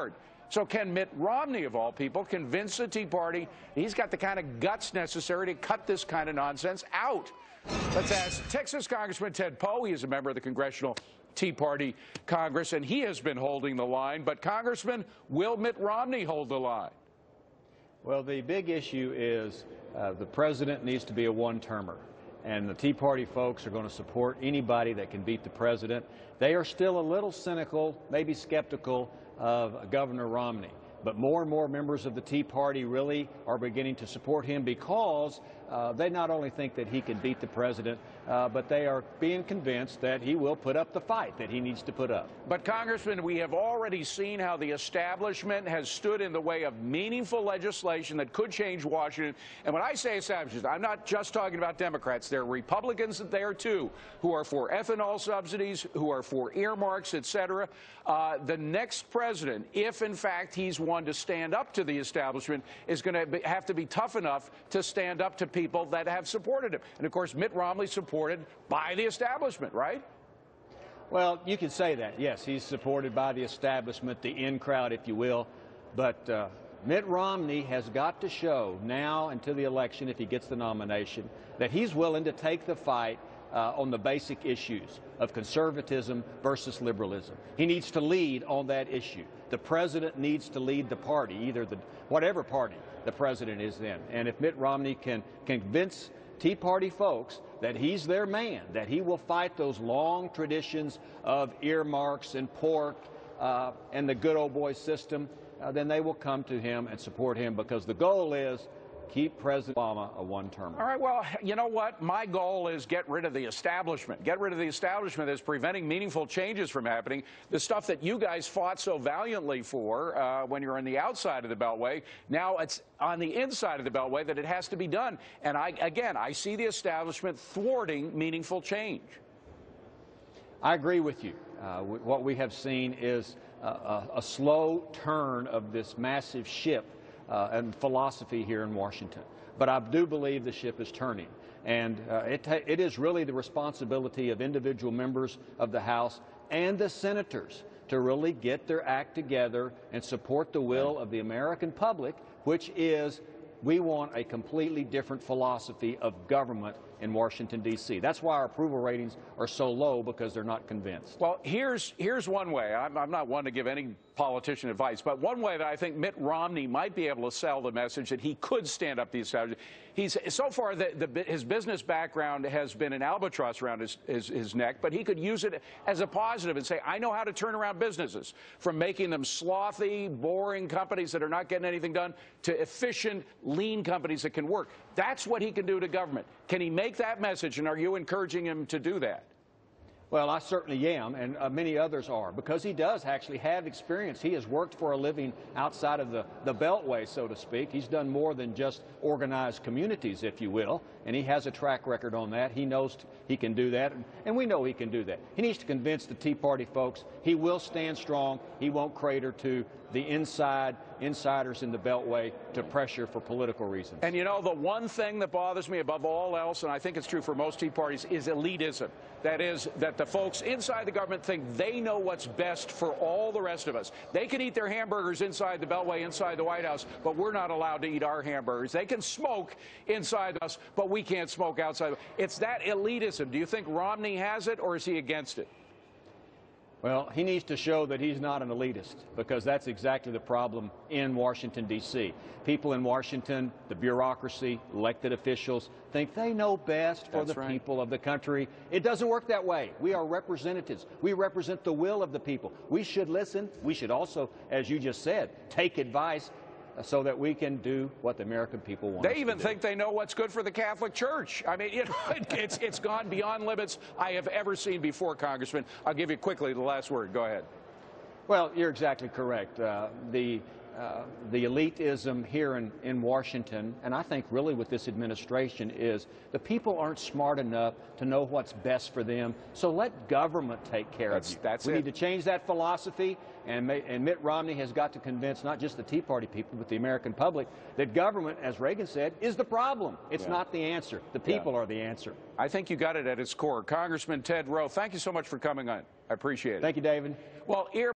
board. So can Mitt Romney, of all people, convince the Tea Party he's got the kind of guts necessary to cut this kind of nonsense out? Let's ask Texas Congressman Ted Poe. He is a member of the Congressional Tea Party Congress, and he has been holding the line. But, Congressman, will Mitt Romney hold the line? Well, the big issue is the president needs to be a one-termer. And the Tea Party folks are going to support anybody that can beat the president. They are still a little cynical, maybe skeptical of Governor Romney. But more and more members of the Tea Party really are beginning to support him because they not only think that he can beat the president, but they are being convinced that he will put up the fight that he needs to put up. But, Congressman, we have already seen how the establishment has stood in the way of meaningful legislation that could change Washington. And when I say establishment, I'm not just talking about Democrats. There are Republicans there, too, who are for ethanol subsidies, who are for earmarks, etc. The next president, if in fact he's one to stand up to the establishment, is going to have to be tough enough to stand up to people that have supported him. And, of course, Mitt Romney supported by the establishment, right? Well, you can say that. Yes, he's supported by the establishment, the in crowd, if you will. But Mitt Romney has got to show now until the election, if he gets the nomination, that he's willing to take the fight on the basic issues of conservatism versus liberalism. He needs to lead on that issue. The president needs to lead the party, either whatever party the president is in. And if Mitt Romney can convince Tea Party folks that he's their man, that he will fight those long traditions of earmarks and pork and the good old boy system, then they will come to him and support him, because the goal is keep President Obama a one-termer. All right, well, you know what? My goal is get rid of the establishment. Get rid of the establishment that's preventing meaningful changes from happening. The stuff that you guys fought so valiantly for when you're on the outside of the Beltway, now it's on the inside of the Beltway that it has to be done. And I see the establishment thwarting meaningful change. I agree with you. What we have seen is a slow turn of this massive ship and philosophy here in Washington. But I do believe the ship is turning. And it is really the responsibility of individual members of the House and the senators to really get their act together and support the will of the American public, which is we want a completely different philosophy of government in Washington, D.C. That's why our approval ratings are so low, because they're not convinced. Well, here's one way. I'm not one to give any politician advice, but one way that I think Mitt Romney might be able to sell the message that he could stand up to the establishment. So far, his business background has been an albatross around his neck, but he could use it as a positive and say, I know how to turn around businesses, from making them slothy, boring companies that are not getting anything done to efficient, lean companies that can work. That's what he can do to government. Can he make that message, and are you encouraging him to do that? Well, I certainly am, and many others are, because he does actually have experience. He has worked for a living outside of the Beltway, so to speak. He's done more than just organized communities, if you will, and he has a track record on that. He knows he can do that, and we know he can do that. He needs to convince the Tea Party folks he will stand strong. He won't crater to the insiders in the Beltway to pressure for political reasons. And you know, the one thing that bothers me above all else, and I think it's true for most Tea Parties, is elitism. That is, that the folks inside the government think they know what's best for all the rest of us. They can eat their hamburgers inside the Beltway, inside the White House, but we're not allowed to eat our hamburgers. They can smoke inside us, but we can't smoke outside. It's that elitism. Do you think Romney has it, or is he against it? Well, he needs to show that he's not an elitist, because that's exactly the problem in Washington, D.C. People in Washington, the bureaucracy, elected officials, think they know best for the people of the country. It doesn't work that way. We are representatives. We represent the will of the people. We should listen. We should also, as you just said, take advice so that we can do what the American people want. They even think they know what's good for the Catholic Church. I mean, it's gone beyond limits I have ever seen before, Congressman. I'll give you quickly the last word. Go ahead. Well, you're exactly correct. The elitism here in Washington, and I think really with this administration, is the people aren't smart enough to know what's best for them, so let government take care of you. We need to change that philosophy, and Mitt Romney has got to convince not just the Tea Party people, but the American public that government, as Reagan said, is the problem. It's not the answer. The people are the answer. I think you got it at its core. Congressman Ted Rowe, thank you so much for coming on. I appreciate it. Thank you, David. Well,